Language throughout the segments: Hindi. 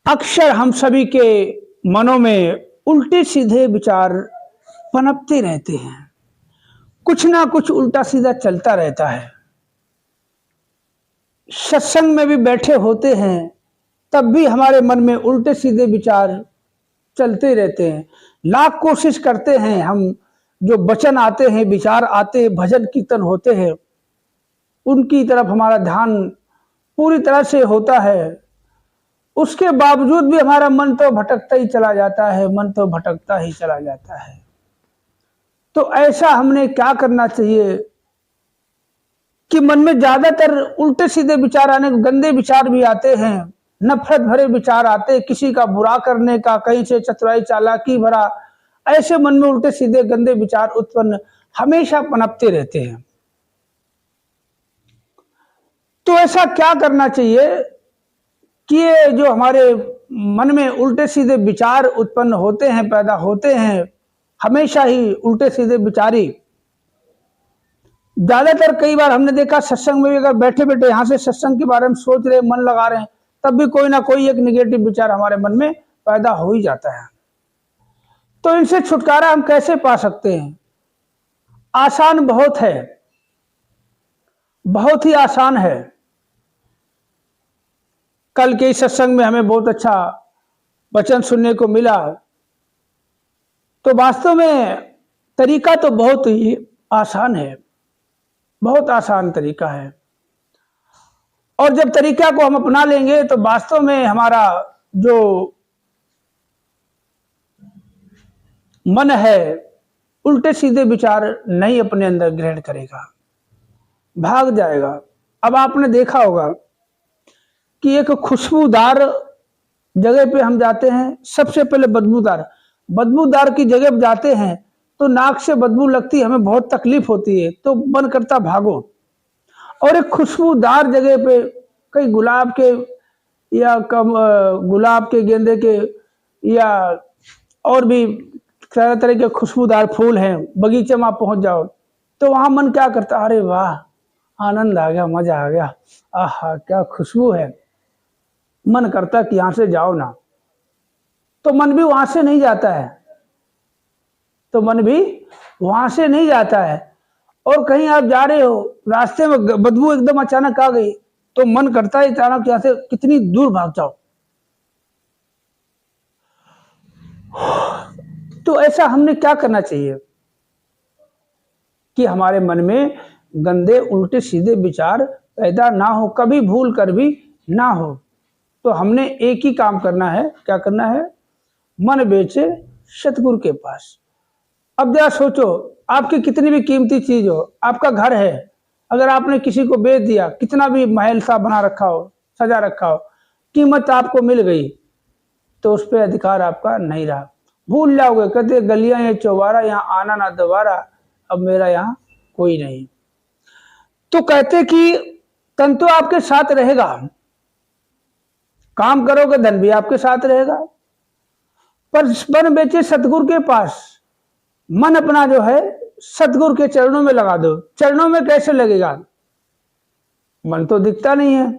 अक्सर हम सभी के मनों में उल्टे सीधे विचार पनपते रहते हैं। कुछ ना कुछ उल्टा सीधा चलता रहता है। सत्संग में भी बैठे होते हैं, तब भी हमारे मन में उल्टे सीधे विचार चलते रहते हैं। लाख कोशिश करते हैं हम, जो वचन आते हैं, विचार आते हैं, भजन कीर्तन होते हैं, उनकी तरफ हमारा ध्यान पूरी तरह से होता है। उसके बावजूद भी हमारा मन तो भटकता ही चला जाता है, मन तो भटकता ही चला जाता है। तो ऐसा हमने क्या करना चाहिए कि मन में ज्यादातर उल्टे सीधे विचार आने, गंदे विचार भी आते हैं, नफरत भरे विचार आते हैं, किसी का बुरा करने का, कहीं से चतुराई चालाकी भरा, ऐसे मन में उल्टे सीधे गंदे विचार उत्पन्न हमेशा पनपते रहते हैं। तो ऐसा क्या करना चाहिए कि ये जो हमारे मन में उल्टे सीधे विचार उत्पन्न होते हैं, पैदा होते हैं, हमेशा ही उल्टे सीधे विचारी, ज्यादातर कई बार हमने देखा सत्संग में भी अगर बैठे बैठे यहां से सत्संग के बारे में सोच रहे, मन लगा रहे हैं, तब भी कोई ना कोई एक निगेटिव विचार हमारे मन में पैदा हो ही जाता है। तो इनसे छुटकारा हम कैसे पा सकते हैं? आसान बहुत है, बहुत ही आसान है। कल के सत्संग में हमें बहुत अच्छा वचन सुनने को मिला। तो वास्तव में तरीका तो बहुत ही आसान है, बहुत आसान तरीका है। और जब तरीका को हम अपना लेंगे तो वास्तव में हमारा जो मन है उल्टे सीधे विचार नहीं अपने अंदर ग्रहण करेगा, भाग जाएगा। अब आपने देखा होगा कि एक खुशबूदार जगह पे हम जाते हैं, सबसे पहले बदबूदार की जगह जाते हैं तो नाक से बदबू लगती है, हमें बहुत तकलीफ होती है, तो मन करता भागो। और एक खुशबूदार जगह पे कई गुलाब के या गुलाब के, गेंदे के या और भी तरह तरह के खुशबूदार फूल हैं, बगीचे में आप पहुंच जाओ तो वहां मन क्या करता, अरे वाह, आनंद आ गया, मजा आ गया, आहा क्या खुशबू है, मन करता कि यहां से जाओ ना। तो मन भी वहां से नहीं जाता है, तो मन भी वहां से नहीं जाता है। और कहीं आप जा रहे हो, रास्ते में बदबू एकदम अचानक आ गई तो मन करता है अचानक यहां से कितनी दूर भाग जाओ। तो ऐसा हमने क्या करना चाहिए कि हमारे मन में गंदे उल्टे सीधे विचार पैदा ना हो, कभी भूल कर भी ना हो। तो हमने एक ही काम करना है, क्या करना है? मन बेचे सतगुरु के पास। अब जरा सोचो, आपकी कितनी भी कीमती चीज हो, आपका घर है, अगर आपने किसी को बेच दिया, कितना भी महल सा बना रखा हो, सजा रखा हो, कीमत आपको मिल गई तो उस पर अधिकार आपका नहीं रहा, भूल जाओगे, कहते गलियां ये चौबारा, यहाँ आना ना दोबारा, अब मेरा यहाँ कोई नहीं। तो कहते कि तन तो आपके साथ रहेगा, काम करोगे धन भी आपके साथ रहेगा, पर मन बेचे सतगुरु के पास। मन अपना जो है सतगुरु के चरणों में लगा दो। चरणों में कैसे लगेगा? मन तो दिखता नहीं है,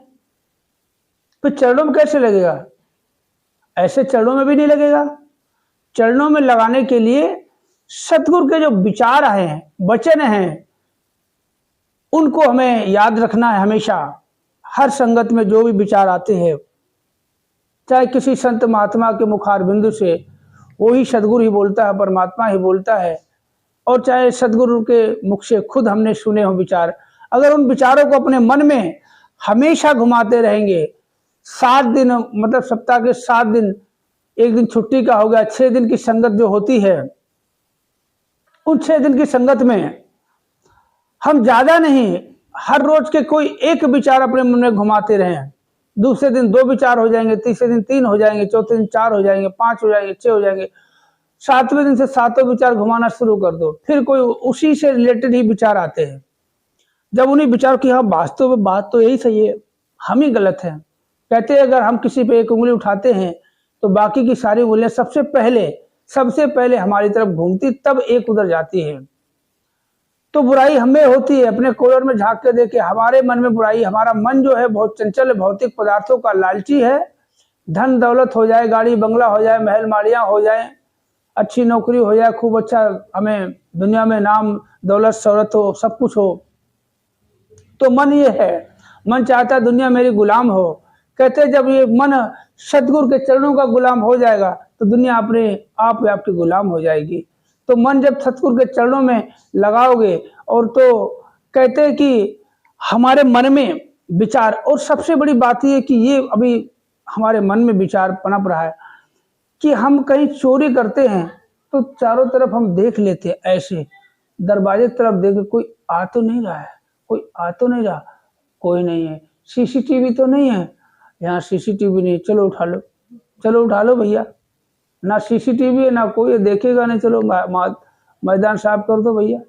फिर चरणों में कैसे लगेगा? ऐसे चरणों में भी नहीं लगेगा। चरणों में लगाने के लिए सतगुरु के जो विचार हैं, वचन हैं, उनको हमें याद रखना है हमेशा। हर संगत में जो भी विचार आते हैं, चाहे किसी संत महात्मा के मुखार बिंदु से, वो ही सदगुरु ही बोलता है, परमात्मा ही बोलता है, और चाहे सदगुरु के मुख से खुद हमने सुने हो विचार, अगर उन विचारों को अपने मन में हमेशा घुमाते रहेंगे, 7 दिन मतलब सप्ताह के 7 दिन, एक दिन छुट्टी का हो गया, 6 दिन की संगत जो होती है, उन 6 दिन की संगत में हम ज्यादा नहीं, हर रोज के कोई एक विचार अपने मन में घुमाते रहें। दूसरे दिन 2 विचार हो जाएंगे, तीसरे दिन 3 हो जाएंगे, चौथे दिन 4 हो जाएंगे, 5 हो जाएंगे, 6 हो जाएंगे, 7वें दिन से 7 विचार घुमाना शुरू कर दो। फिर कोई उसी से रिलेटेड ही विचार आते हैं। जब उन्हीं विचार की, हाँ वास्तव में बात तो यही सही है, हम ही गलत हैं। कहते हैं अगर हम किसी पे एक उंगली उठाते हैं तो बाकी की सारी उंगलियां सबसे पहले हमारी तरफ घूमती, तब एक उधर जाती है। तो बुराई हमें होती है, अपने कॉलर में झांक के देखे हमारे मन में बुराई। हमारा मन जो है बहुत चंचल, भौतिक पदार्थों का लालची है, धन दौलत हो जाए, गाड़ी बंगला हो जाए, महल माड़ियाँ हो जाए, अच्छी नौकरी हो जाए, खूब अच्छा हमें दुनिया में नाम दौलत शोहरत हो, सब कुछ हो, तो मन ये है, मन चाहता है दुनिया मेरी गुलाम हो। कहते जब ये मन सतगुरु के चरणों का गुलाम हो जाएगा तो दुनिया अपने आप आपकी गुलाम हो जाएगी। तो मन जब सतगुरु के चरणों में लगाओगे, और तो कहते हैं कि हमारे मन में विचार, और सबसे बड़ी बात ये कि ये अभी हमारे मन में विचार पनप रहा है कि हम कहीं चोरी करते हैं तो चारों तरफ हम देख लेते हैं, ऐसे दरवाजे की तरफ देख, कोई आ तो नहीं रहा है, कोई आ तो नहीं रहा, कोई नहीं है, सीसीटीवी तो नहीं है, यहाँ सीसीटीवी नहीं, चलो उठा लो, चलो उठा लो भैया, ना सीसीटीवी है ना कोई देखेगा नहीं, चलो मैदान साफ कर दो भैया।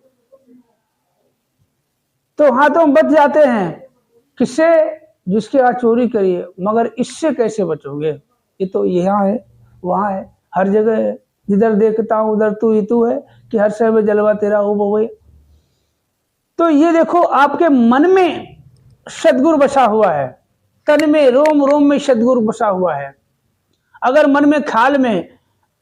तो हाँ, तो हम बच जाते हैं, किससे? जिसके यहाँ चोरी करिए, मगर इससे कैसे बचोगे? ये तो यहाँ है, वहाँ है, हर जगह है, जिधर देखता हूँ उधर तू ही तू है, कि हर शहर में जलवा तेरा हो बउए। तो ये देखो, आपके मन में सदगुरु बसा हुआ है, तन में रोम रोम में सदगुरु बसा हुआ है। अगर मन में ख्याल में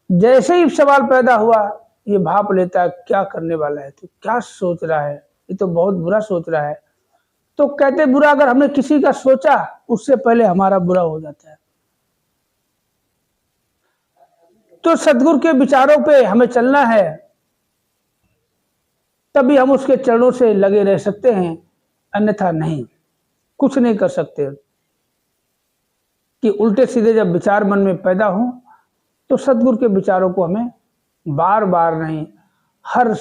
जैसे ही सवाल पैदा हुआ, ये भाप लेता है क्या करने वाला है, तो क्या सोच रहा है, ये तो बहुत बुरा सोच रहा है। तो कहते बुरा अगर हमने किसी का सोचा, उससे पहले हमारा बुरा हो जाता है। तो सदगुरु के विचारों पे हमें चलना है, तभी हम उसके चरणों से लगे रह सकते हैं, अन्यथा नहीं, कुछ नहीं कर सकते। कि उल्टे सीधे जब विचार मन में पैदा हो, तो सदगुरु के विचारों को हमें बार बार नहीं, हर